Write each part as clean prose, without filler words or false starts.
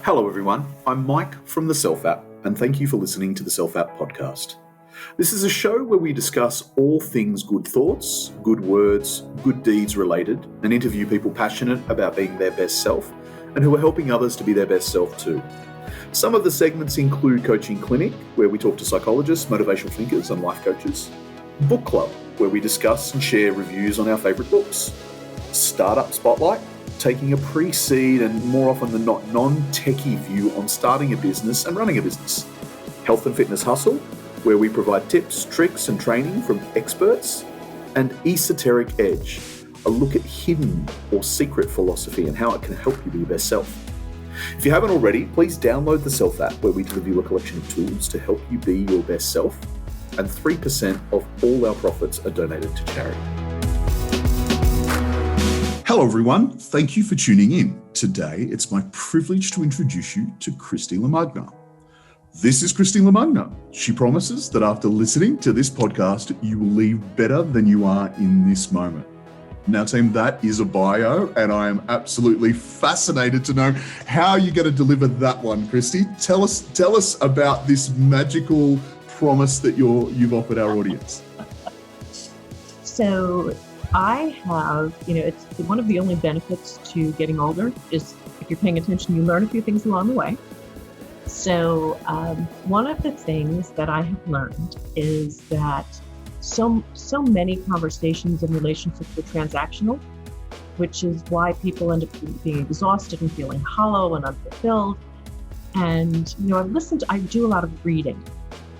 Hello everyone, I'm Mike from the Self App, and thank you for listening to the Self App podcast. This is a show where we discuss all things good thoughts, good words, good deeds related, and interview people passionate about being their best self and who are helping others to be their best self too. Some of the segments include Coaching Clinic, where we talk to psychologists, motivational thinkers, and life coaches. Book Club, where we discuss and share reviews on our favourite books. Startup Spotlight, taking a pre-seed and more often than not non-techie view on starting a business and running a business. Health and Fitness Hustle, where we provide tips, tricks and training from experts. And Esoteric Edge, a look at hidden or secret philosophy and how it can help you be your best self. If you haven't already, please download the Self App, where we deliver you a collection of tools to help you be your best self, and 3% of all our profits are donated to charity. Hello everyone, thank you for tuning in. Today, it's my privilege to introduce you to Christy Lamagna. This is Christy Lamagna. She promises that after listening to this podcast, you will leave better than you are in this moment. Now team, that is a bio, and I am absolutely fascinated to know how you're going to deliver that one, Christy. Tell us about this magical promise that you've offered our audience. So I have, it's one of the only benefits to getting older is if you're paying attention, you learn a few things along the way. So one of the things that I have learned is that so many conversations and relationships are transactional, which is why people end up being exhausted and feeling hollow and unfulfilled. And, I do a lot of reading.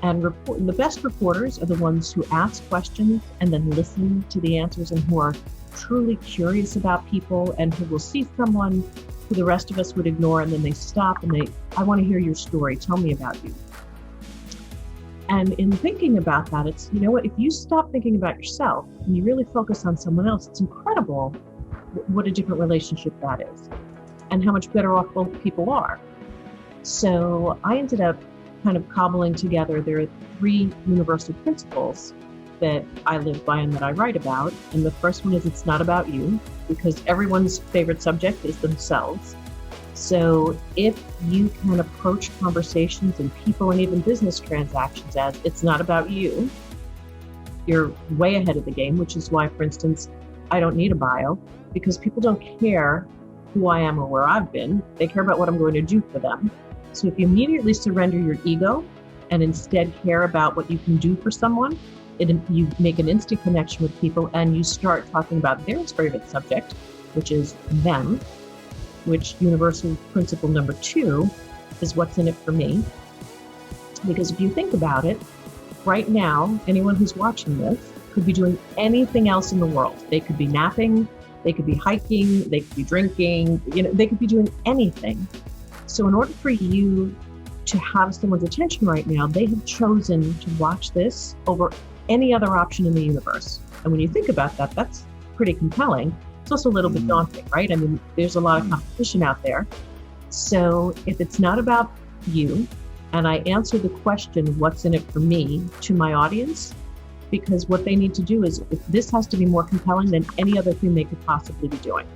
And the best reporters are the ones who ask questions and then listen to the answers, and who are truly curious about people and who will see someone who the rest of us would ignore, and then they stop and I want to hear your story. Tell me about you. And in thinking about that, it's, if you stop thinking about yourself and you really focus on someone else, it's incredible what a different relationship that is and how much better off both people are. So I ended up kind of cobbling together, there are 3 universal principles that I live by and that I write about. And the first one is it's not about you, because everyone's favorite subject is themselves. So if you can approach conversations and people and even business transactions as it's not about you, you're way ahead of the game, which is why, for instance, I don't need a bio, because people don't care who I am or where I've been. They care about what I'm going to do for them. So if you immediately surrender your ego and instead care about what you can do for someone, you make an instant connection with people, and you start talking about their favorite subject, which is them, which universal principle number 2 is what's in it for me. Because if you think about it, right now, anyone who's watching this could be doing anything else in the world. They could be napping, they could be hiking, they could be drinking, they could be doing anything. So in order for you to have someone's attention right now, they have chosen to watch this over any other option in the universe. And when you think about that, that's pretty compelling. It's also a little bit daunting, right? I mean, there's a lot of competition out there. So if it's not about you, and I answer the question, what's in it for me, to my audience, because what they need to do is, this has to be more compelling than any other thing they could possibly be doing.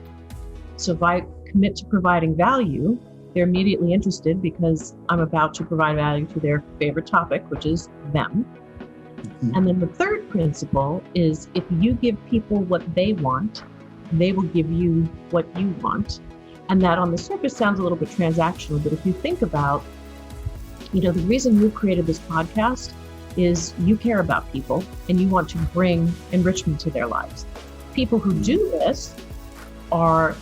So if I commit to providing value, they're immediately interested because I'm about to provide value to their favorite topic, which is them. Mm-hmm. And then the third principle is, if you give people what they want, they will give you what you want. And that on the surface sounds a little bit transactional, but if you think about, the reason you created this podcast is you care about people and you want to bring enrichment to their lives. People who do this are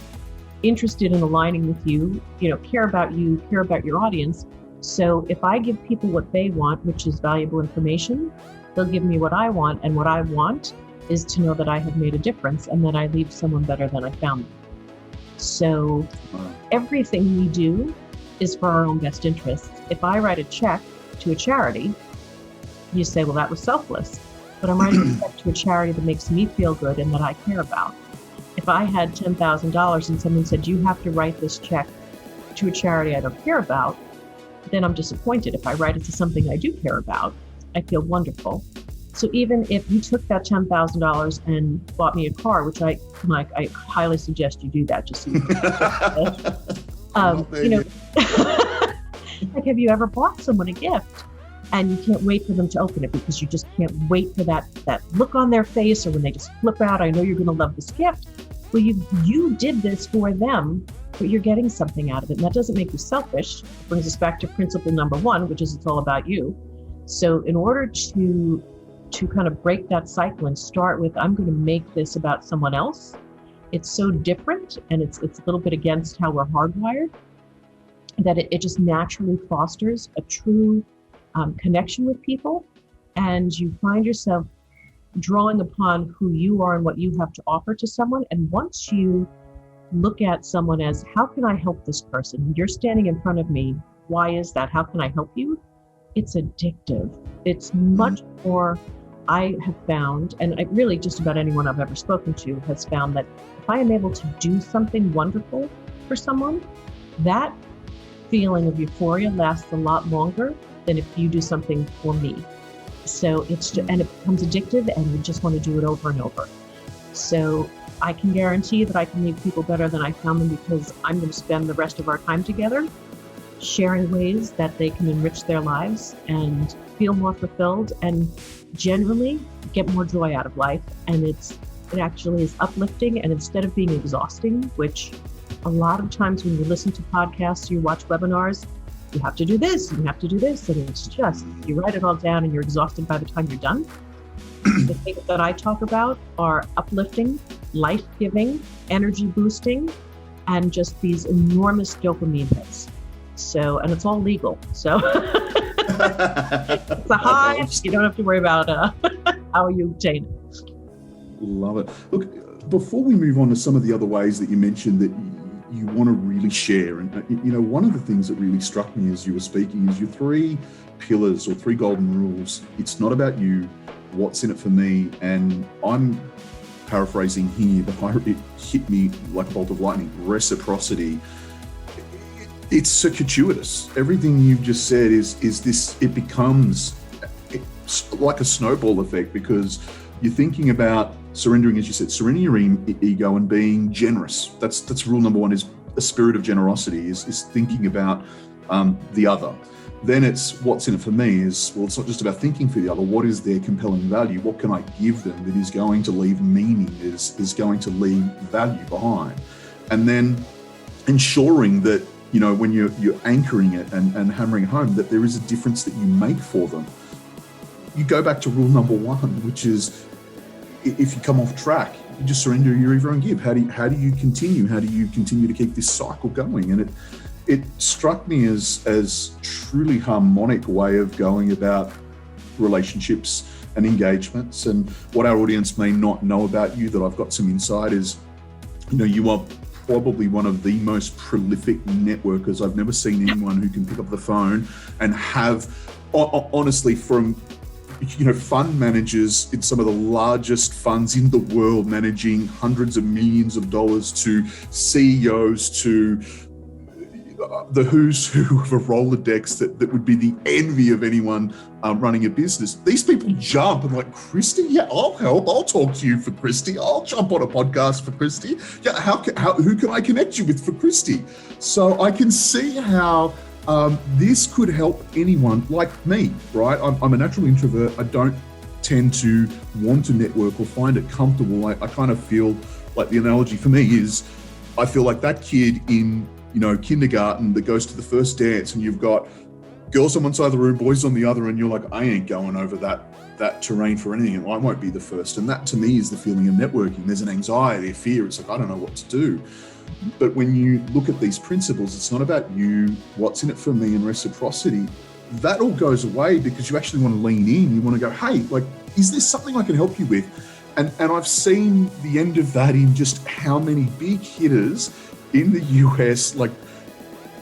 interested in aligning with you, care about you, care about your audience. So if I give people what they want, which is valuable information, they'll give me what I want. And what I want is to know that I have made a difference and that I leave someone better than I found them. So everything we do is for our own best interests. If I write a check to a charity, you say, well, that was selfless. But I'm writing a check to a charity that makes me feel good and that I care about. If I had $10,000 and someone said, you have to write this check to a charity I don't care about, then I'm disappointed. If I write it to something I do care about, I feel wonderful. So even if you took that $10,000 and bought me a car, which I highly suggest you do that, just so you I'm not there yet. Like, have you ever bought someone a gift and you can't wait for them to open it because you just can't wait for that look on their face, or when they just flip out, I know you're going to love this gift. Well, you did this for them, but you're getting something out of it. And that doesn't make you selfish. It brings us back to principle number 1, which is it's all about you. So in order to kind of break that cycle and start with, I'm going to make this about someone else, it's so different, and it's a little bit against how we're hardwired, that it just naturally fosters a true connection with people. And you find yourself drawing upon who you are and what you have to offer to someone. And once you look at someone as, how can I help this person? You're standing in front of me. Why is that? How can I help you? It's addictive. It's much more, I have found, and really just about anyone I've ever spoken to has found, that if I am able to do something wonderful for someone, that feeling of euphoria lasts a lot longer than if you do something for me. So and it becomes addictive, and you just want to do it over and over. So I can guarantee that I can leave people better than I found them, because I'm going to spend the rest of our time together sharing ways that they can enrich their lives and feel more fulfilled and generally get more joy out of life. And it actually is uplifting, and instead of being exhausting, which a lot of times when you listen to podcasts, you watch webinars, you have to do this and you have to do this, and it's just, you write it all down and you're exhausted by the time you're done. The things that I talk about are uplifting, life-giving, energy boosting, and just these enormous dopamine hits. So, and it's all legal. So it's a high, you don't have to worry about how you obtain it. Love it. Look, before we move on to some of the other ways that you mentioned that you want to really share, and one of the things that really struck me as you were speaking is your 3 pillars or 3 golden rules. It's not about you, what's in it for me, and I'm paraphrasing here, but it hit me like a bolt of lightning. Reciprocity. It's circuitous. Everything you've just said is this. It becomes like a snowball effect, because you're thinking about surrendering, as you said, surrendering your ego and being generous. That's rule number 1, is a spirit of generosity, is thinking about the other. Then it's what's in it for me is, well, it's not just about thinking for the other. What is their compelling value? What can I give them that is going to leave meaning, is going to leave value behind? And then ensuring that, when you're anchoring it and hammering it home, that there is a difference that you make for them. You go back to rule number 1, which is, if you come off track, you just surrender your ego and give. How do you continue? How do you continue to keep this cycle going? And it struck me as truly harmonic way of going about relationships and engagements. And what our audience may not know about you, that I've got some insight, is, you are probably one of the most prolific networkers. I've never seen anyone who can pick up the phone and have, honestly, from fund managers in some of the largest funds in the world, managing hundreds of millions of dollars, to CEOs, to the who's who of a Rolodex that would be the envy of anyone running a business. These people jump and like, Christy, yeah, I'll help. I'll talk to you for Christy. I'll jump on a podcast for Christy. Yeah, who can I connect you with for Christy? So I can see how this could help anyone like me, right? I'm a natural introvert. I don't tend to want to network or find it comfortable. I kind of feel like, the analogy for me is, I feel like that kid in kindergarten that goes to the first dance, and you've got girls on one side of the room, boys on the other, and you're like, I ain't going over that terrain for anything, and I won't be the first. And that, to me, is the feeling of networking. There's an anxiety, a fear. It's like, I don't know what to do. But when you look at these principles, it's not about you, what's in it for me, and reciprocity. That all goes away, because you actually want to lean in. You want to go, hey, like, is there something I can help you with? And I've seen the end of that in just how many big hitters in the US, like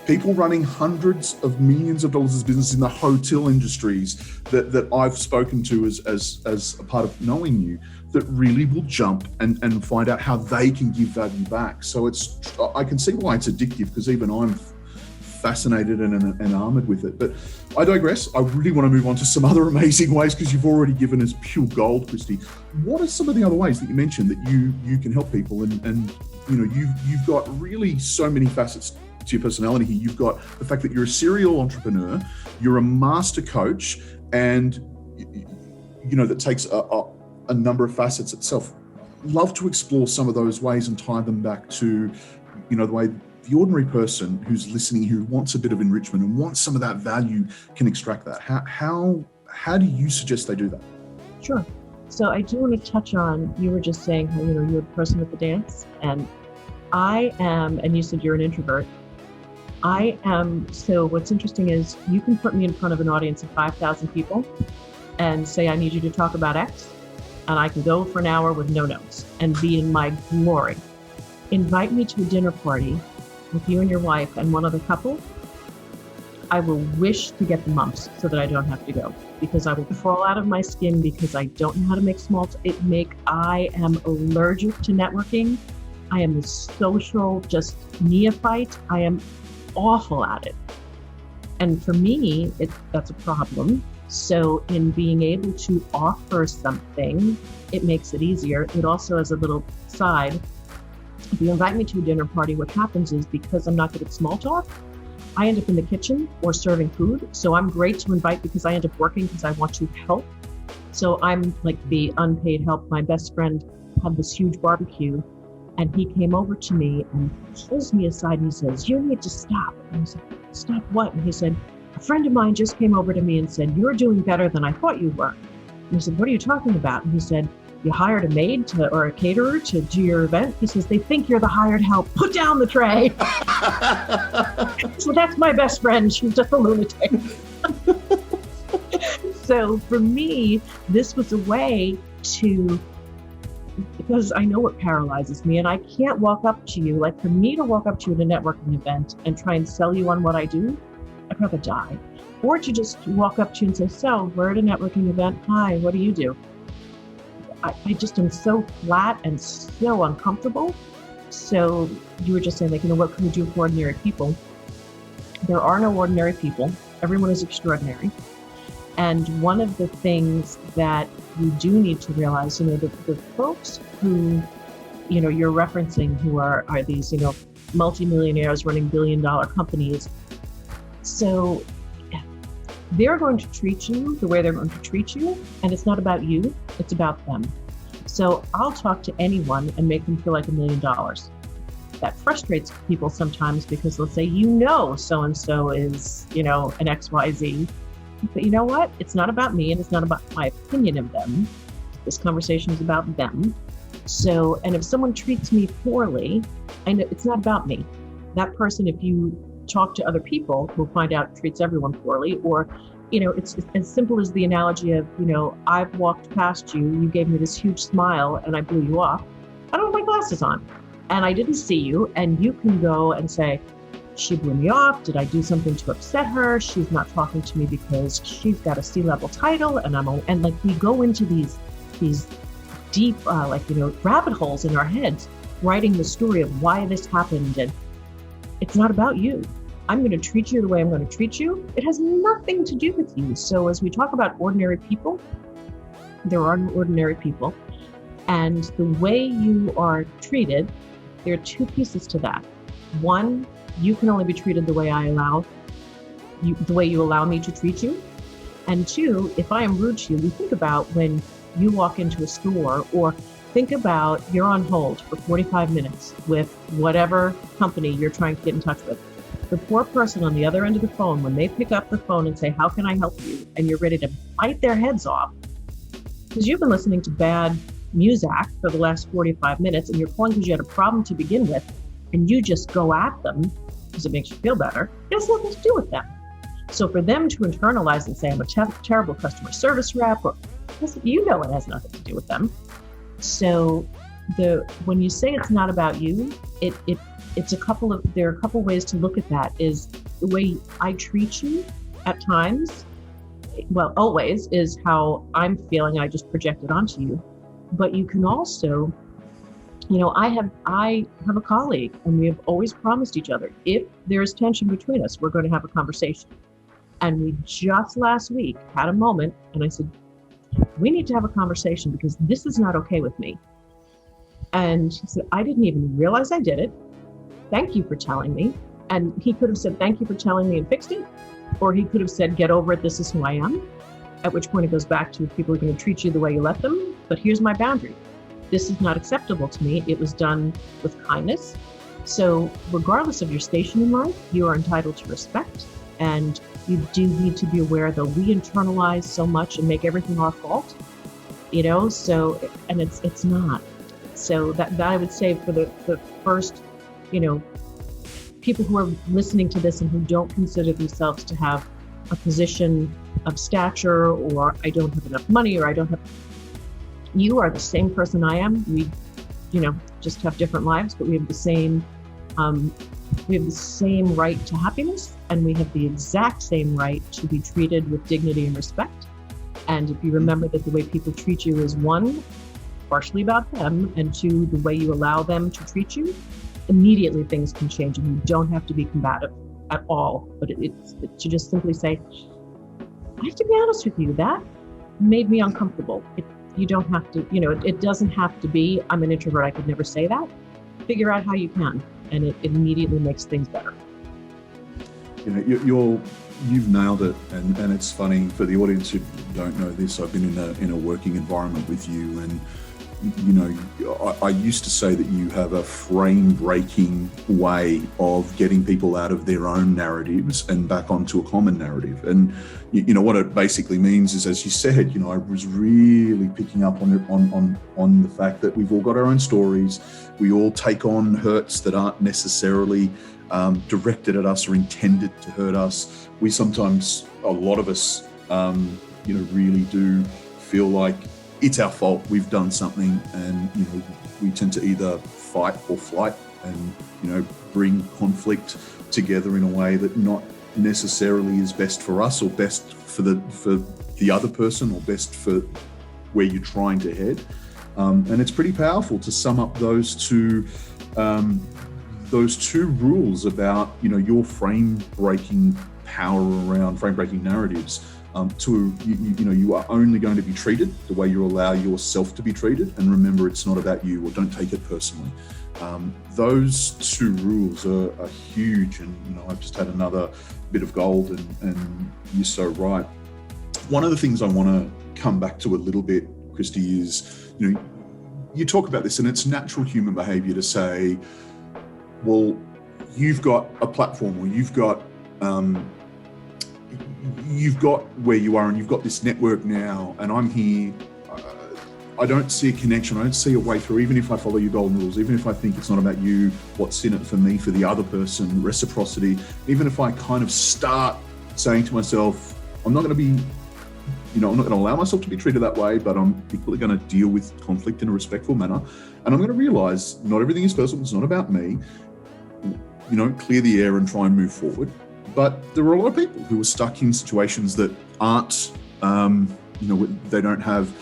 people running hundreds of millions of dollars of business in the hotel industries that I've spoken to as a part of knowing you, that really will jump and find out how they can give value back. So I can see why it's addictive, because even I'm fascinated and enamored with it. But I digress. I really want to move on to some other amazing ways, because you've already given us pure gold, Christy. What are some of the other ways that you mentioned that you can help people? And you've got really so many facets to your personality here. You've got the fact that you're a serial entrepreneur, you're a master coach, and that takes a number of facets itself. Love to explore some of those ways and tie them back to, the way the ordinary person who's listening, who wants a bit of enrichment and wants some of that value, can extract that. How do you suggest they do that? Sure. So I do want to touch on, you were just saying how, you're the person with the dance, and I am, and you said you're an introvert. I am, so what's interesting is you can put me in front of an audience of 5,000 people and say, I need you to talk about X, and I can go for an hour with no notes and be in my glory. Invite me to a dinner party with you and your wife and one other couple. I will wish to get the mumps so that I don't have to go, because I will crawl out of my skin because I don't know how to make small I am allergic to networking. I am a social, just neophyte. I am awful at it. And for me, that's a problem. So in being able to offer something, it makes it easier. It also, as a little side, if you invite me to a dinner party, what happens is, because I'm not good at small talk, I end up in the kitchen or serving food. So I'm great to invite because I end up working because I want to help. So I'm like the unpaid help. My best friend had this huge barbecue, and he came over to me and pulls me aside and he says, you need to stop. And I said, stop what? And he said, a friend of mine just came over to me and said, you're doing better than I thought you were. And I said, what are you talking about? And he said, you hired a maid or a caterer to do your event? He says, they think you're the hired help. Put down the tray. So that's my best friend. She's just a lunatic. So for me, this was a way to, because I know what paralyzes me, and I can't walk up to you, like for me to walk up to you at a networking event and try and sell you on what I do, I'd rather die. Or to just walk up to you and say, so we're at a networking event. Hi, what do you do? I just am so flat and so uncomfortable. So you were just saying, like, what can we do for ordinary people? There are no ordinary people. Everyone is extraordinary. And one of the things that we do need to realize, the folks who, you're referencing, who are these, multimillionaires running billion-dollar companies. So they're going to treat you the way they're going to treat you, and it's not about you, it's about them. So I'll talk to anyone and make them feel like $1 million. That frustrates people sometimes because they'll say, so-and-so is, an XYZ. But you know what? It's not about me, and it's not about my opinion of them. This conversation is about them. So, and if someone treats me poorly, I know it's not about me. That person, if you talk to other people, will find out treats everyone poorly. Or, it's as simple as the analogy of, I've walked past you, you gave me this huge smile, and I blew you off. I don't have my glasses on, and I didn't see you. And you can go and say, she blew me off. Did I do something to upset her? She's not talking to me because she's got a C-level title, and we go into these deep, rabbit holes in our heads, writing the story of why this happened. And it's not about you. I'm going to treat you the way I'm going to treat you. It has nothing to do with you. So as we talk about ordinary people, there are no ordinary people. And the way you are treated, there are two pieces to that. One, you can only be treated the way the way you allow me to treat you. And two, if I am rude to you, think about when you walk into a store, or think about you're on hold for 45 minutes with whatever company you're trying to get in touch with. The poor person on the other end of the phone, when they pick up the phone and say, how can I help you? And you're ready to bite their heads off because you've been listening to bad music for the last 45 minutes and you're calling because you had a problem to begin with, and you just go at them because it makes you feel better. It has nothing to do with them. So for them to internalize and say, I'm a terrible customer service rep, or it has nothing to do with them. So when you say it's not about you, there are a couple ways to look at that. Is the way I treat you at times, well, always, is how I'm feeling. I just project it onto you. But you can also, I have a colleague, and we have always promised each other, if there's tension between us, we're going to have a conversation. And we just last week had a moment, and I said, we need to have a conversation because this is not okay with me. And she said, I didn't even realize I did it. Thank you for telling me. And he could have said, thank you for telling me, and fixed it. Or he could have said, get over it, this is who I am. At which point it goes back to, people are going to treat you the way you let them, but here's my boundary. This is not acceptable to me. It was done with kindness. So regardless of your station in life, you are entitled to respect. And you do need to be aware that we internalize so much and make everything our fault, so, and it's not. So that I would say for the first, people who are listening to this and who don't consider themselves to have a position of stature, or I don't have enough money, or you are the same person I am. We, just have different lives, but we have the same right to happiness, and we have the exact same right to be treated with dignity and respect. And if you remember that the way people treat you is, one, partially about them, and two, the way you allow them to treat you, immediately things can change, and you don't have to be combative at all. But it's to just simply say, I have to be honest with you, that made me uncomfortable. You don't have to, it doesn't have to be, I'm an introvert, I could never say that. Figure out how you can, and it immediately makes things better. You've nailed it, and it's funny for the audience who don't know this. I've been in a working environment with you, and I used to say that you have a frame-breaking way of getting people out of their own narratives and back onto a common narrative. And what it basically means is, as you said, I was really picking up on the fact that we've all got our own stories. We all take on hurts that aren't necessarily directed at us or intended to hurt us. We sometimes, a lot of us, really do feel like it's our fault, we've done something, and we tend to either fight or flight, and bring conflict together in a way that not necessarily is best for us, or best for the other person, or best for where you're trying to head. And it's pretty powerful to sum up those two rules about your frame-breaking power around frame-breaking narratives. You are only going to be treated the way you allow yourself to be treated, and remember, it's not about you, or don't take it personally. Those two rules are huge, and I've just had another bit of gold, and you're so right. One of the things I want to come back to a little bit, Christy, is you talk about this, and it's natural human behavior to say, well, you've got a platform, or you've got where you are, and you've got this network now, and I'm here. I don't see a connection. I don't see a way through, even if I follow your golden rules, even if I think it's not about you, what's in it for me, for the other person, reciprocity. Even if I kind of start saying to myself, I'm not going to be, I'm not going to allow myself to be treated that way, but I'm equally going to deal with conflict in a respectful manner. And I'm going to realize not everything is personal. It's not about me. Clear the air and try and move forward. But there are a lot of people who are stuck in situations that aren't, they don't have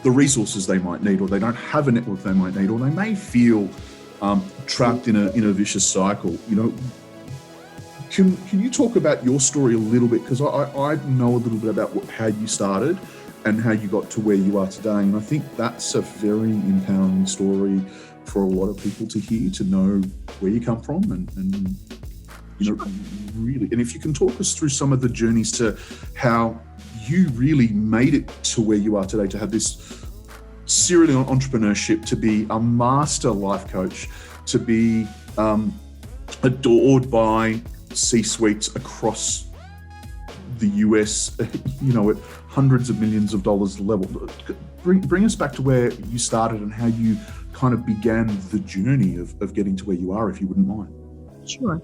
the resources they might need, or they don't have a network they might need, or they may feel trapped in a vicious cycle. Can you talk about your story a little bit? Because I know a little bit about how you started and how you got to where you are today. And I think that's a very empowering story for a lot of people to hear, to know where you come from, and really. And if you can talk us through some of the journeys to how you really made it to where you are today, to have this serial entrepreneurship, to be a master life coach, to be adored by C-suites across the US, at hundreds of millions of dollars level. Bring us back to where you started and how you kind of began the journey of getting to where you are, if you wouldn't mind. Sure.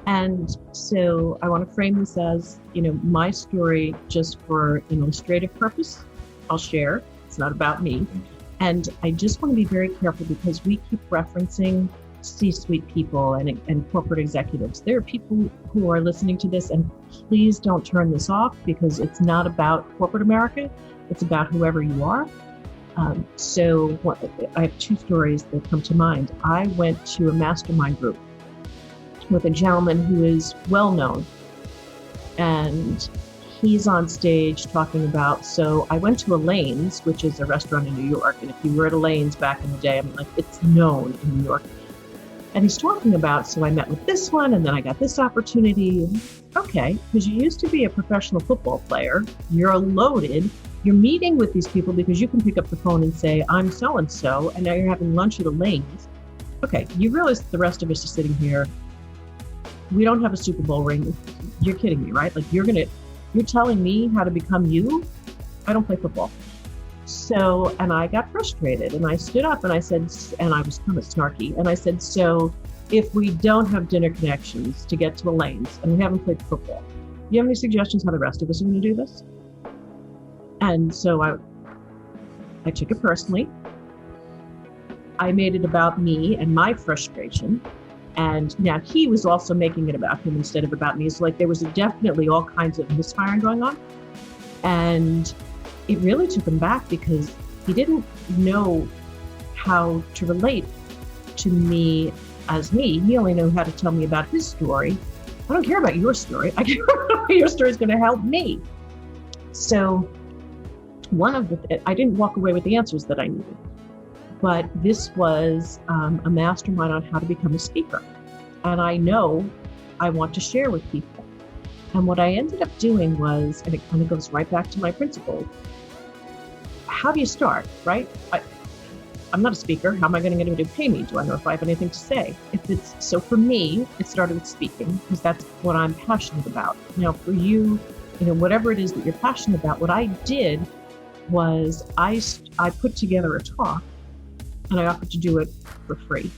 And so I want to frame this as, my story, just for an illustrative purpose. I'll share. It's not about me. And I just want to be very careful, because we keep referencing C-suite people and corporate executives. There are people who are listening to this, and please don't turn this off, because it's not about corporate America. It's about whoever you are. I have two stories that come to mind. I went to a mastermind group with a gentleman who is well known, and he's on stage talking about, so I went to Elaine's, which is a restaurant in New York, and if you were at Elaine's back in the day, it's known in New York. And he's talking about, so I met with this one and then I got this opportunity. Okay, because you used to be a professional football player, you're loaded, you're meeting with these people because you can pick up the phone and say, I'm so-and-so, and now you're having lunch at Elaine's. Okay, you realize the rest of us are sitting here. We don't have a Super Bowl ring. You're kidding me, right? Like you're telling me how to become you? I don't play football. So, and I got frustrated and I stood up and I said, and I was kind of snarky, and I said, so if we don't have dinner connections to get to Elaine's and we haven't played football, do you have any suggestions how the rest of us are going to do this? And so I took it personally. I made it about me and my frustration. And now he was also making it about him instead of about me. So like there was definitely all kinds of misfiring going on. And it really took him back because he didn't know how to relate to me as me. He only knew how to tell me about his story. I don't care about your story. I care about your story is going to help me. So I didn't walk away with the answers that I needed, but this was a mastermind on how to become a speaker. And I know I want to share with people. And what I ended up doing was, and it kind of goes right back to my principle, how do you start, right? I'm not a speaker. How am I going to get anybody to pay me? Do I know if I have anything to say? So for me, it started with speaking because that's what I'm passionate about. Now for you, whatever it is that you're passionate about, what I did was I put together a talk and I offered to do it for free.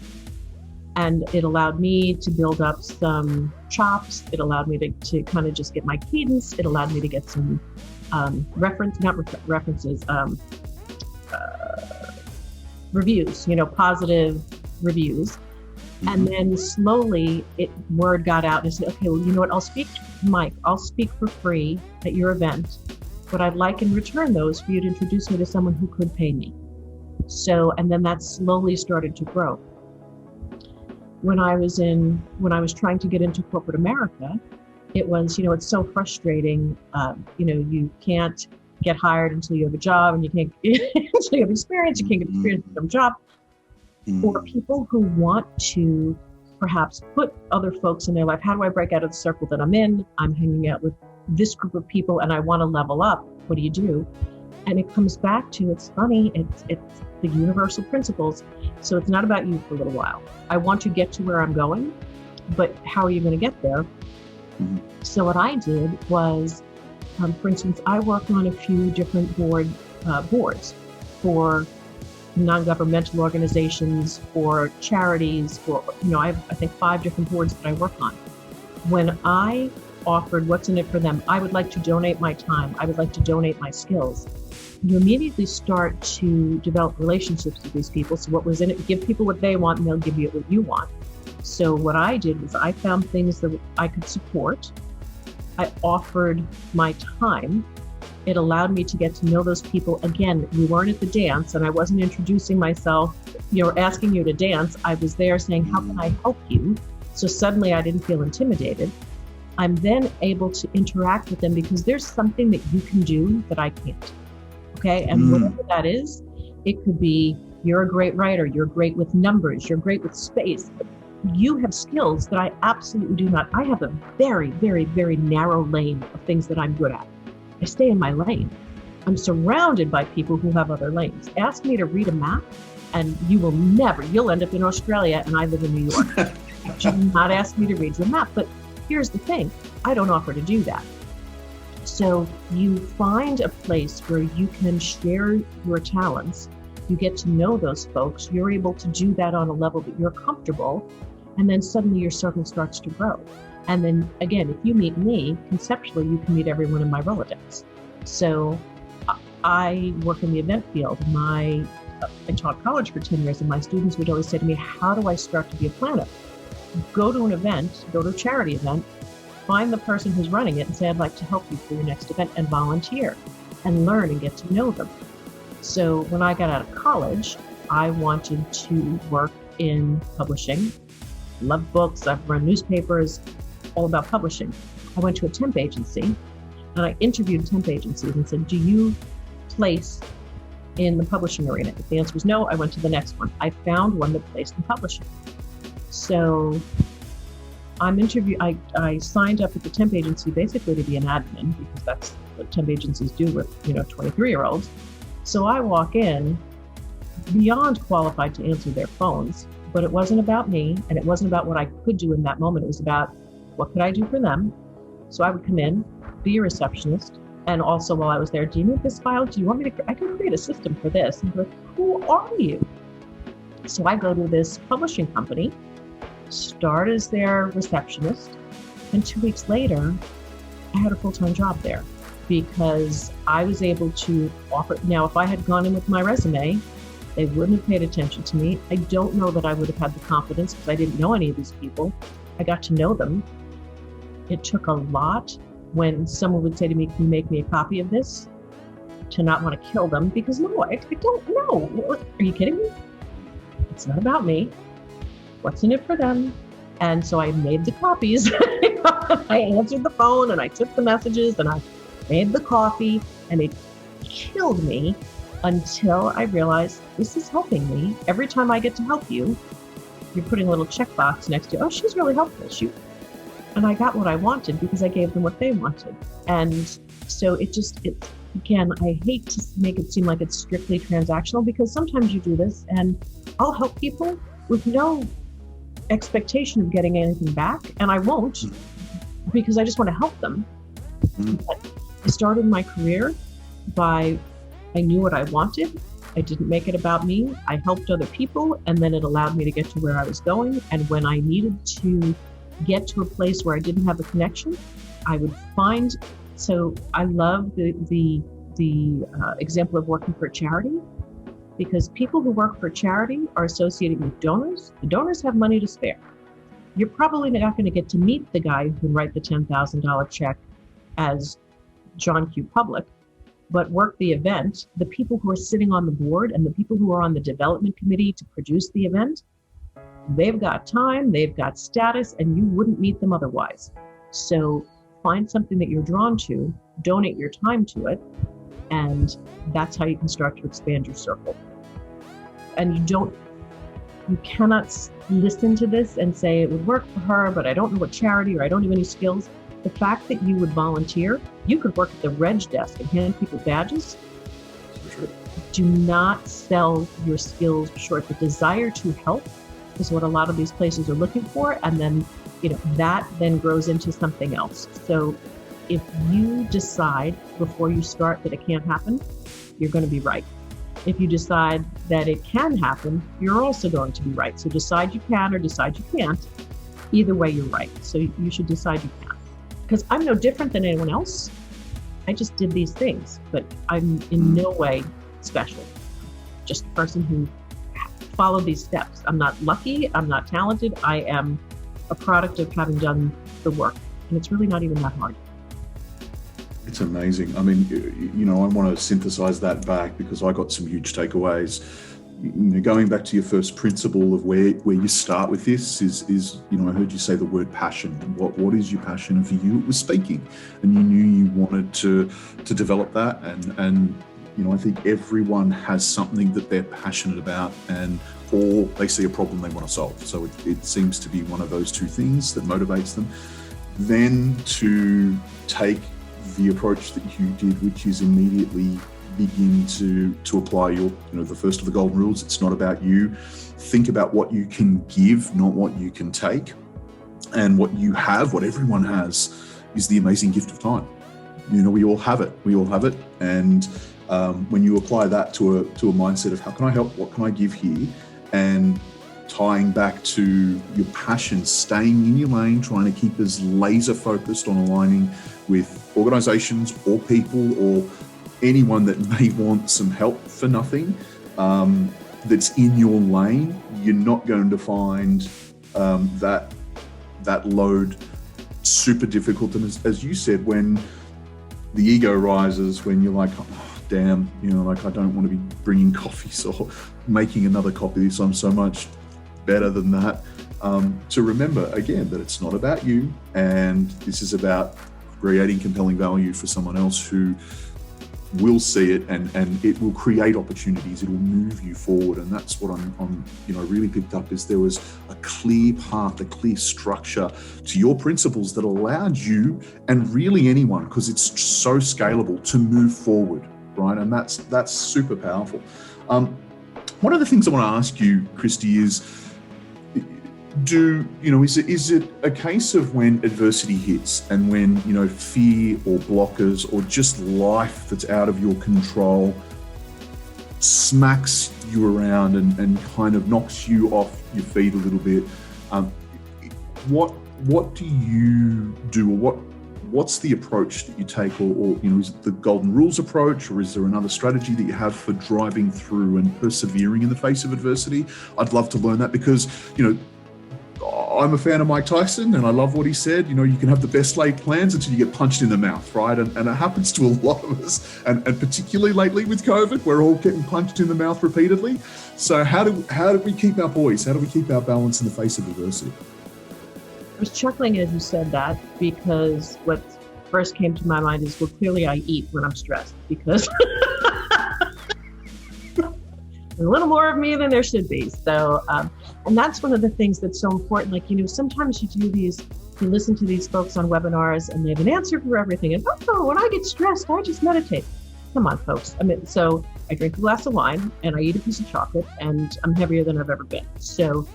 And it allowed me to build up some chops. It allowed me to kind of just get my cadence. It allowed me to get some reviews, positive reviews. Mm-hmm. And then slowly word got out and I said, okay, well, you know what? I'll speak for free at your event, but I'd like in return those for you to introduce me to someone who could pay me. So, and then that slowly started to grow. When I was trying to get into corporate America, it was, it's so frustrating. You can't get hired until you have a job, and you can't until you have experience. You can't get experience with a job. For people who want to perhaps put other folks in their life, how do I break out of the circle that I'm in? I'm hanging out with this group of people, and I want to level up. What do you do? And it comes back to, it's funny, it's the universal principles. So it's not about you for a little while. I want to get to where I'm going, but how are you going to get there? Mm-hmm. So what I did was, for instance, I work on a few different boards for non-governmental organizations, for charities, I have, I think, 5 different boards that I work on. When I offered what's in it for them, I would like to donate my time, I would like to donate my skills. You immediately start to develop relationships with these people. So what was in it, give people what they want and they'll give you what you want. So what I did was I found things that I could support. I offered my time. It allowed me to get to know those people. Again, we weren't at the dance and I wasn't introducing myself, asking you to dance. I was there saying, how can I help you? So suddenly I didn't feel intimidated. I'm then able to interact with them because there's something that you can do that I can't. Okay, and whatever that is, it could be you're a great writer, you're great with numbers, you're great with space. You have skills that I absolutely do not. I have a very, very, very narrow lane of things that I'm good at. I stay in my lane. I'm surrounded by people who have other lanes. Ask me to read a map and you'll end up in Australia and I live in New York. Do not ask me to read your map, but here's the thing, I don't offer to do that. So you find a place where you can share your talents, you get to know those folks, you're able to do that on a level that you're comfortable, and then suddenly your circle starts to grow. And then again, if you meet me, conceptually, you can meet everyone in my Rolodex. So I work in the event field. I taught college for 10 years, and my students would always say to me, how do I start to be a planner? Go to an event, go to a charity event, find the person who's running it and say, I'd like to help you for your next event, and volunteer and learn and get to know them. So when I got out of college, I wanted to work in publishing. Love books, I've run newspapers, all about publishing. I went to a temp agency and I interviewed temp agencies and said, do you place in the publishing arena? If the answer was no, I went to the next one. I found one that placed in publishing. So I signed up at the temp agency basically to be an admin, because that's what temp agencies do with 23-year-olds. So I walk in beyond qualified to answer their phones, but it wasn't about me, and it wasn't about what I could do in that moment. It was about what could I do for them. So I would come in, be a receptionist, and also while I was there, do you need this file? Do you want me to? I can create a system for this. And they're like, who are you? So I go to this publishing company, start as their receptionist, and 2 weeks later, I had a full-time job there because I was able to offer. Now, if I had gone in with my resume, they wouldn't have paid attention to me. I don't know that I would have had the confidence because I didn't know any of these people. I got to know them. It took a lot when someone would say to me, can you make me a copy of this? To not want to kill them, because no, I don't know. Are you kidding me? It's not about me. What's in it for them? And so I made the copies. I answered the phone and I took the messages and I made the coffee, and it killed me until I realized this is helping me. Every time I get to help you, you're putting a little checkbox next to, oh, she's really helpful. And I got what I wanted because I gave them what they wanted. And so again, I hate to make it seem like it's strictly transactional, because sometimes you do this and I'll help people with no expectation of getting anything back, and I won't, because I just want to help them. But I started my career I knew what I wanted. I didn't make it about me. I helped other people, and then it allowed me to get to where I was going. And when I needed to get to a place where I didn't have a connection, I would find. So I love the example of working for a charity, because people who work for charity are associated with donors. The donors have money to spare. You're probably not going to get to meet the guy who can write the $10,000 check as John Q. Public, but work the event. The people who are sitting on the board and the people who are on the development committee to produce the event, they've got time, they've got status, and you wouldn't meet them otherwise. So find something that you're drawn to, donate your time to it, and that's how you can start to expand your circle. And you cannot listen to this and say it would work for her, but I don't know what charity, or I don't have any skills. The fact that you would volunteer, you could work at the reg desk and hand people badges. Sure. Do not sell your skills short. The desire to help is what a lot of these places are looking for. And then, that then grows into something else. So if you decide before you start that it can't happen, you're going to be right. If you decide that it can happen, you're also going to be right. So decide you can or decide you can't. Either way, you're right. So you should decide you can. Because I'm no different than anyone else. I just did these things, but I'm in no way special. Just a person who followed these steps. I'm not lucky. I'm not talented. I am a product of having done the work. And it's really not even that hard. It's amazing. I mean, I want to synthesize that back, because I got some huge takeaways. Going back to your first principle of where you start with this is I heard you say the word passion. What is your passion? And for you, it was speaking, and you knew you wanted to develop that. And I think everyone has something that they're passionate about, or they see a problem they want to solve. So it seems to be one of those two things that motivates them. Then to take the approach that you did, which is immediately begin to apply the first of the golden rules. It's not about you. Think about what you can give, not what you can take. And what you have, what everyone has, is the amazing gift of time. We all have it. And when you apply that to a mindset of how can I help, what can I give here, and tying back to your passion, staying in your lane, trying to keep as laser focused on aligning with organizations or people or anyone that may want some help for nothing, that's in your lane, you're not going to find that load super difficult. And as you said, when the ego rises, when you're like, oh, damn, I don't want to be bringing coffees or making another copy. So I'm so much better than that. To remember again that it's not about you, and this is about creating compelling value for someone else who will see it, and it will create opportunities. It will move you forward, and that's what I'm really picked up, is there was a clear path, a clear structure to your principles that allowed you, and really anyone, because it's so scalable, to move forward, right? And that's super powerful. One of the things I want to ask you, Christy, is is it a case of when adversity hits and when, fear or blockers or just life that's out of your control smacks you around and kind of knocks you off your feet a little bit, what do you do, or what's the approach that you take, or is it the golden rules approach, or is there another strategy that you have for driving through and persevering in the face of adversity? I'd love to learn that, because, I'm a fan of Mike Tyson, and I love what he said. You can have the best laid plans until you get punched in the mouth, right? And it happens to a lot of us, and particularly lately with COVID, we're all getting punched in the mouth repeatedly. So how do we keep our poise? How do we keep our balance in the face of adversity? I was chuckling as you said that, because what first came to my mind is, well, clearly I eat when I'm stressed, because there's a little more of me than there should be. So, and that's one of the things that's so important. Like, sometimes you listen to these folks on webinars and they have an answer for everything. And when I get stressed, I just meditate. Come on, folks. So I drink a glass of wine and I eat a piece of chocolate, and I'm heavier than I've ever been. So,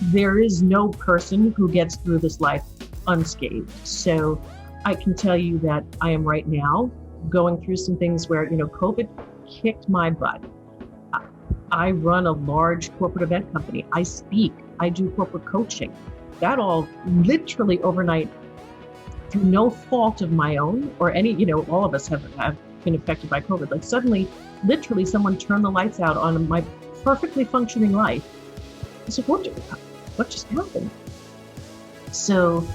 there is no person who gets through this life unscathed. So I can tell you that I am right now going through some things where, COVID kicked my butt. I run a large corporate event company. I speak, I do corporate coaching. That all literally overnight, through no fault of my own or any, all of us have been affected by COVID. Suddenly, literally someone turned the lights out on my perfectly functioning life. I said, what just happened? So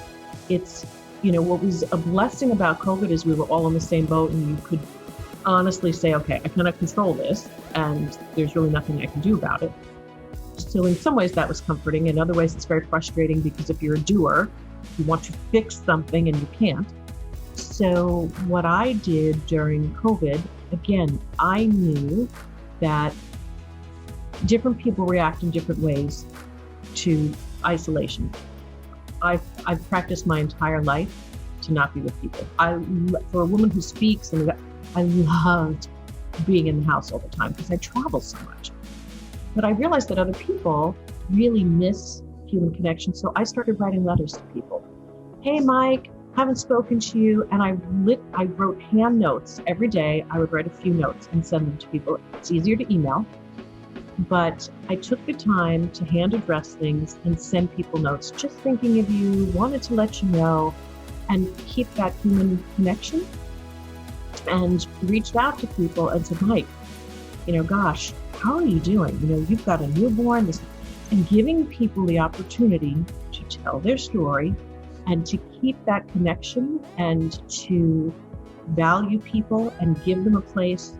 it's, what was a blessing about COVID is we were all in the same boat, and you could honestly say, okay, I cannot control this, and there's really nothing I can do about it. So in some ways that was comforting. In other ways, it's very frustrating, because if you're a doer, you want to fix something and you can't. So what I did during COVID, again, I knew that different people react in different ways to isolation. I've practiced my entire life to not be with people. For a woman who speaks, and I loved being in the house all the time because I travel so much. But I realized that other people really miss human connection. So I started writing letters to people. Hey, Mike, haven't spoken to you. And I wrote hand notes every day. I would write a few notes and send them to people. It's easier to email. But I took the time to hand address things and send people notes, just thinking of you, wanted to let you know, and keep that human connection. And reached out to people and said, Mike, gosh, how are you doing? You've got a newborn, and giving people the opportunity to tell their story and to keep that connection and to value people and give them a place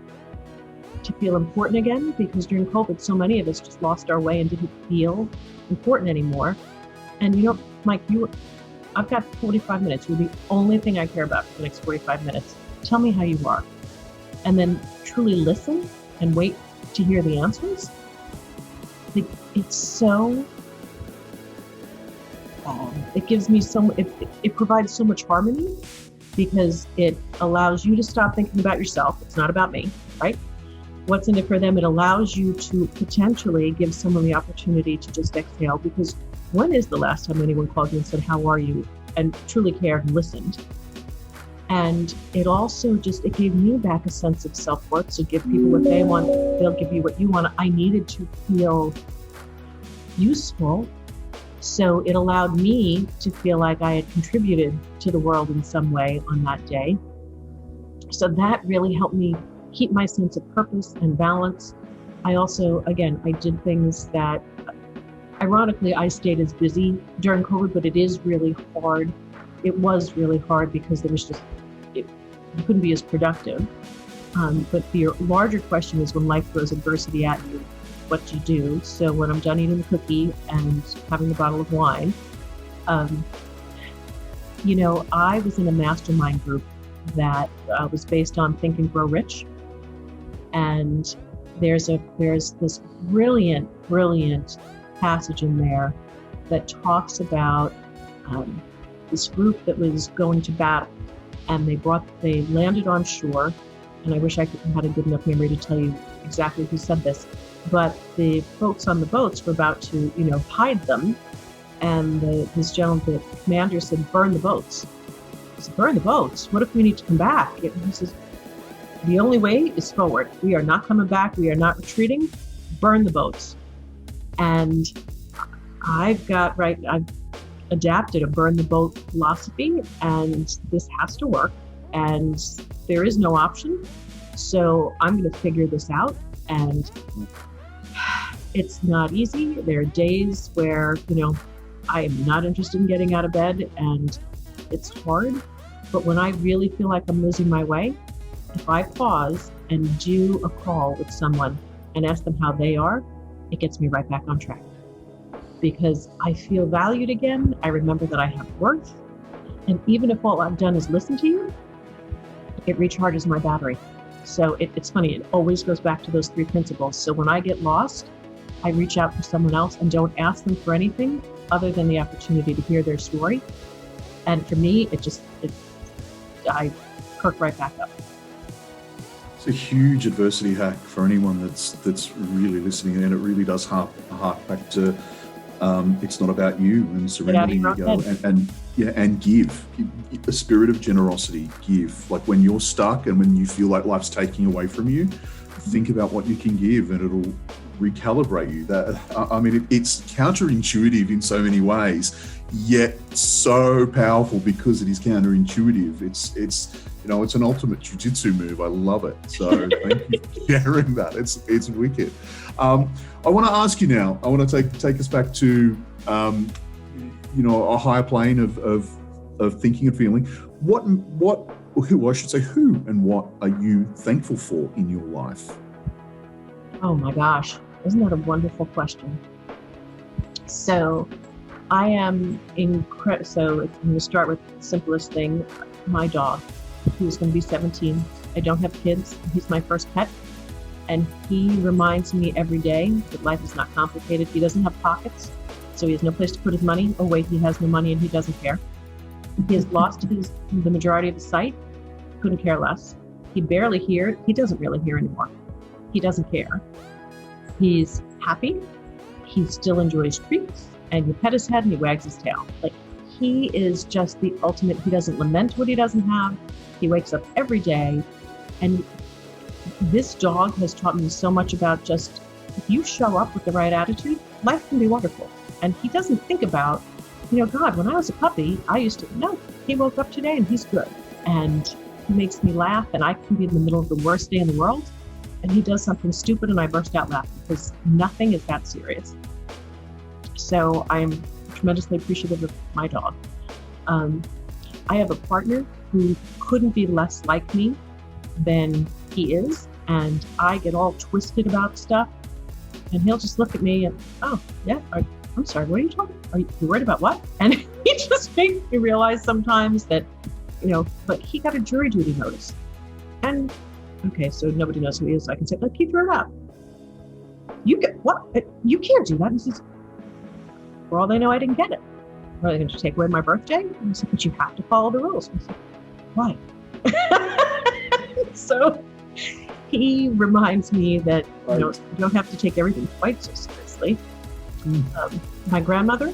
to feel important again, because during COVID, so many of us just lost our way and didn't feel important anymore. And Mike, I've got 45 minutes. You're the only thing I care about for the next 45 minutes. Tell me how you are. And then truly listen and wait to hear the answers. It's so, it gives me it provides so much harmony, because it allows you to stop thinking about yourself. It's not about me, right? What's in it for them? It allows you to potentially give someone the opportunity to just exhale, because when is the last time anyone called you and said, how are you? And truly cared and listened. And it also it gave me back a sense of self-worth. So give people what they want, they'll give you what you want. I needed to feel useful. So it allowed me to feel like I had contributed to the world in some way on that day. So that really helped me keep my sense of purpose and balance. I also, again, I did things that, ironically, I stayed as busy during COVID, but it is really hard. It was really hard because there was just, you couldn't be as productive. But the larger question is, when life throws adversity at you, what do you do? So when I'm done eating the cookie and having the bottle of wine, I was in a mastermind group that was based on Think and Grow Rich. And there's this brilliant passage in there that talks about this group that was going to battle, and they landed on shore. And I wish I had a good enough memory to tell you exactly who said this, but the folks on the boats were about to, hide them. And the commander said, "Burn the boats." I said, "Burn the boats? What if we need to come back?" He says, "The only way is forward. We are not coming back. We are not retreating. Burn the boats." And I've adapted a burn the boat philosophy, and this has to work, and there is no option. So I'm going to figure this out, and it's not easy. There are days where, I am not interested in getting out of bed, and it's hard. But when I really feel like I'm losing my way, if I pause and do a call with someone and ask them how they are, it gets me right back on track. Because I feel valued again. I remember that I have worth. And even if all I've done is listen to you, it recharges my battery. So it's funny, it always goes back to those three principles. So when I get lost, I reach out for someone else and don't ask them for anything other than the opportunity to hear their story. And for me, I perk right back up. It's a huge adversity hack for anyone that's really listening, and it really does hark back to it's not about you, and surrendering ego, and give a spirit of generosity. Give, like when you're stuck and when you feel like life's taking away from you, think about what you can give, and it'll recalibrate you. It's counterintuitive in so many ways, yet so powerful because it is counterintuitive. It's an ultimate jiu-jitsu move. I love it. So thank you for sharing that. It's wicked. I want to ask you now. I want to take us back to a higher plane of thinking and feeling. Who and what are you thankful for in your life? Oh my gosh, isn't that a wonderful question? So I am incredible. So I'm going to start with the simplest thing. My dog, who's going to be 17. I don't have kids. He's my first pet. And he reminds me every day that life is not complicated. He doesn't have pockets, so he has no place to put his money. Oh wait, he has no money and he doesn't care. He has lost the majority of his sight. Couldn't care less. He barely hears. He doesn't really hear anymore. He doesn't care. He's happy. He still enjoys treats, and you pet his head and he wags his tail. Like, he is just the ultimate. He doesn't lament what he doesn't have. He wakes up every day, and this dog has taught me so much about just, if you show up with the right attitude, life can be wonderful. And he doesn't think about, God, when I was a puppy, he woke up today and he's good. And he makes me laugh, and I can be in the middle of the worst day in the world, and he does something stupid and I burst out laughing because nothing is that serious. So I am tremendously appreciative of my dog. I have a partner who couldn't be less like me than he is, and I get all twisted about stuff, and he'll just look at me and, "Oh, yeah, I'm sorry, what are you talking about? Are you worried about what?" And he just makes me realize sometimes that, but he got a jury duty notice. And, okay, so nobody knows who he is, so I can say, "He threw it out." "You get what? You can't do that." He says, "For all they know, I didn't get it. Are they going to take away my birthday?" And I said, "But you have to follow the rules." I said, "Why?" So he reminds me that you don't have to take everything quite so seriously. My grandmother,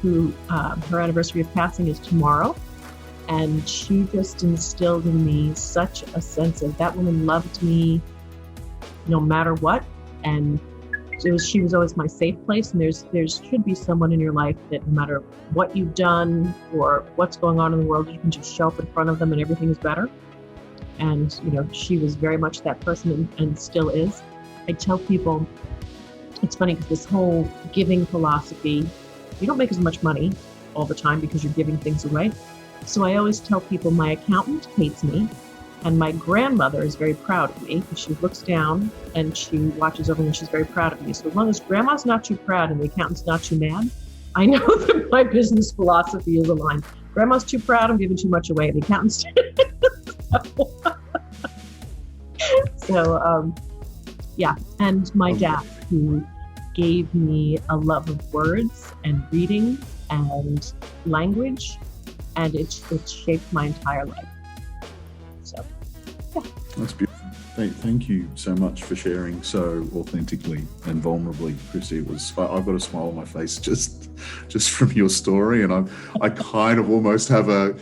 who her anniversary of passing is tomorrow, and she just instilled in me such a sense of, that woman loved me no matter what, and she was always my safe place. And there should be someone in your life that no matter what you've done or what's going on in the world, you can just show up in front of them and everything is better. And she was very much that person, and still is. I tell people, it's funny because this whole giving philosophy, you don't make as much money all the time because you're giving things away. So I always tell people, my accountant hates me, and my grandmother is very proud of me because she looks down and she watches over me and she's very proud of me. So as long as grandma's not too proud and the accountant's not too mad, I know that my business philosophy is aligned. Grandma's too proud, I'm giving too much away. The accountant's So, yeah. And my dad, who gave me a love of words and reading and language, and it shaped my entire life. So, yeah. That's beautiful. Thank you so much for sharing so authentically and vulnerably, Christy. I've got a smile on my face just from your story, and I kind of almost have a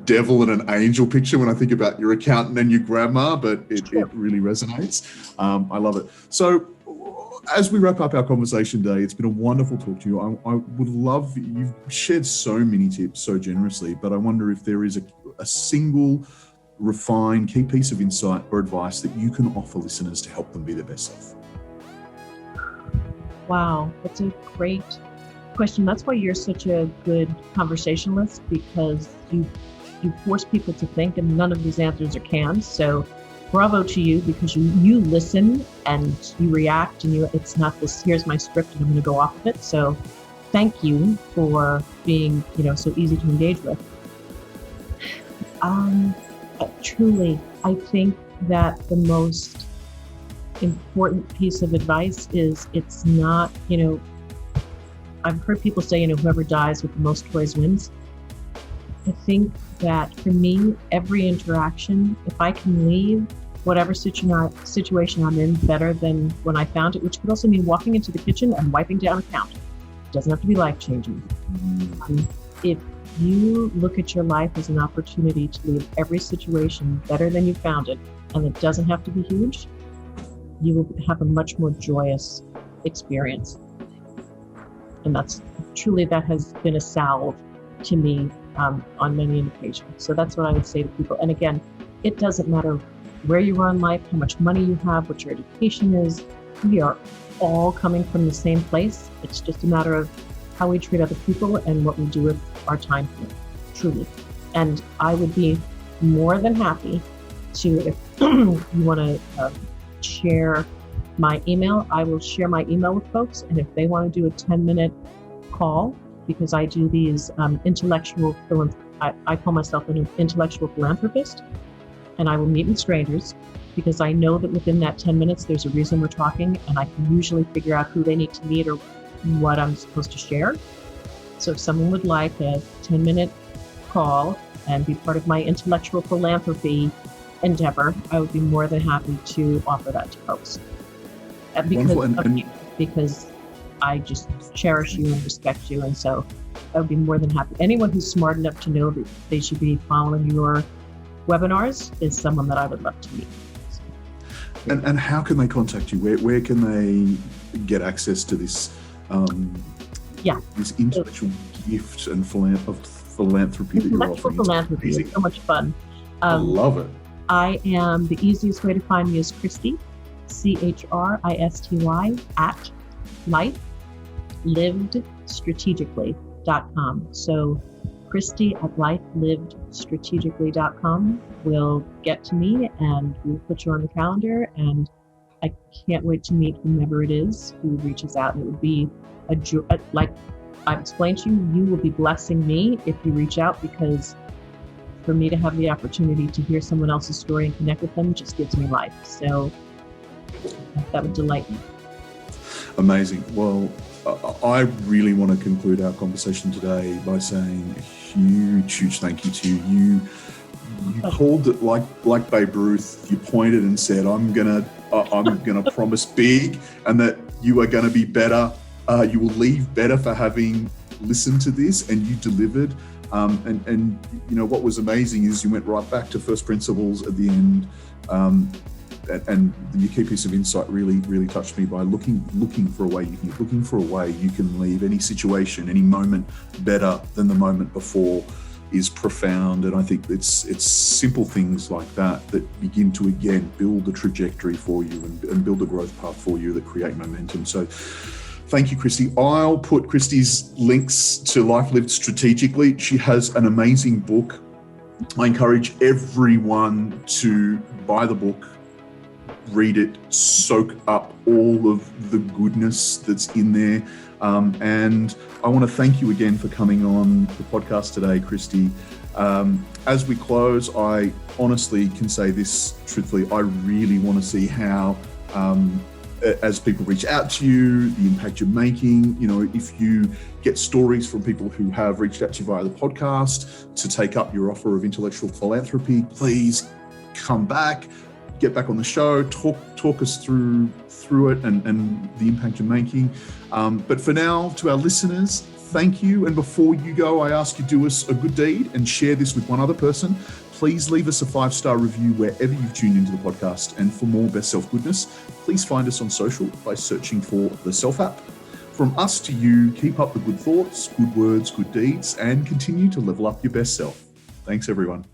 devil and an angel picture when I think about your accountant and your grandma, but it really resonates. I love it. So as we wrap up our conversation today, it's been a wonderful talk to you. I would love, you've shared so many tips so generously, but I wonder if there is a single refined key piece of insight or advice that you can offer listeners to help them be their best self. Wow, that's a great question. That's why you're such a good conversationalist, because you force people to think, and none of these answers are canned. So bravo to you, because you listen and you react, and it's not this, here's my script and I'm going to go off of it. So thank you for being, so easy to engage with. Truly, I think that the most important piece of advice is, it's not, I've heard people say, whoever dies with the most toys wins. I think that for me, every interaction, if I can leave whatever situation I'm in better than when I found it, which could also mean walking into the kitchen and wiping down a counter. It doesn't have to be life-changing. If you look at your life as an opportunity to leave every situation better than you found it, and it doesn't have to be huge, you will have a much more joyous experience. And that has been a salve to me on many occasions. So that's what I would say to people. And again, it doesn't matter where you are in life, how much money you have, what your education is. We are all coming from the same place. It's just a matter of how we treat other people and what we do with our time here, truly. And I would be more than happy to, if you want to share my email, I will share my email with folks. And if they want to do a 10-minute call, because I do these I call myself an intellectual philanthropist, and I will meet with strangers, because I know that within that 10 minutes, there's a reason we're talking, and I can usually figure out who they need to meet or what I'm supposed to share. So if someone would like a 10-minute call and be part of my intellectual philanthropy endeavor, I would be more than happy to offer that to folks. Because I just cherish you and respect you, and so I would be more than happy. Anyone who's smart enough to know that they should be following your webinars is someone that I would love to meet. And how can they contact you? Where can they get access to this this intellectual gift and philanthropy that you're offering? Philanthropy is so much fun. I love it. I am, the easiest way to find me is Christy, CHRISTY, at lifelivedstrategically.com. So Christy at lifelivedstrategically.com will get to me, and we'll put you on the calendar, and I can't wait to meet whomever it is who reaches out. And it would be a joy. Like I've explained to you, you will be blessing me if you reach out, because for me to have the opportunity to hear someone else's story and connect with them just gives me life. So that would delight me. Amazing. Well, I really want to conclude our conversation today by saying a huge thank you to you. You called it like Babe Ruth. You pointed and said, "I'm gonna promise big, and that you are gonna be better. You will leave better for having listened to this," and you delivered. And what was amazing is you went right back to first principles at the end. And the key piece of insight really touched me by looking for a way you can leave any situation, any moment better than the moment before is profound. And I think it's simple things like that begin to again build a trajectory for you and build a growth path for you that create momentum. So thank you, Christy. I'll put Christy's links to Life Lived Strategically. She has an amazing book. I encourage everyone to buy the book, read it, soak up all of the goodness that's in there. And I want to thank you again for coming on the podcast today, Christy. As we close, I honestly can say this truthfully, I really want to see how, as people reach out to you, the impact you're making. If you get stories from people who have reached out to you via the podcast to take up your offer of intellectual philanthropy, please come back, get back on the show, talk us through it and the impact you're making. But for now, to our listeners, thank you. And before you go, I ask you do us a good deed and share this with one other person. Please leave us a 5-star review wherever you've tuned into the podcast. And for more Best Self goodness, please find us on social by searching for the Self App. From us to you, keep up the good thoughts, good words, good deeds, and continue to level up your best self. Thanks, everyone.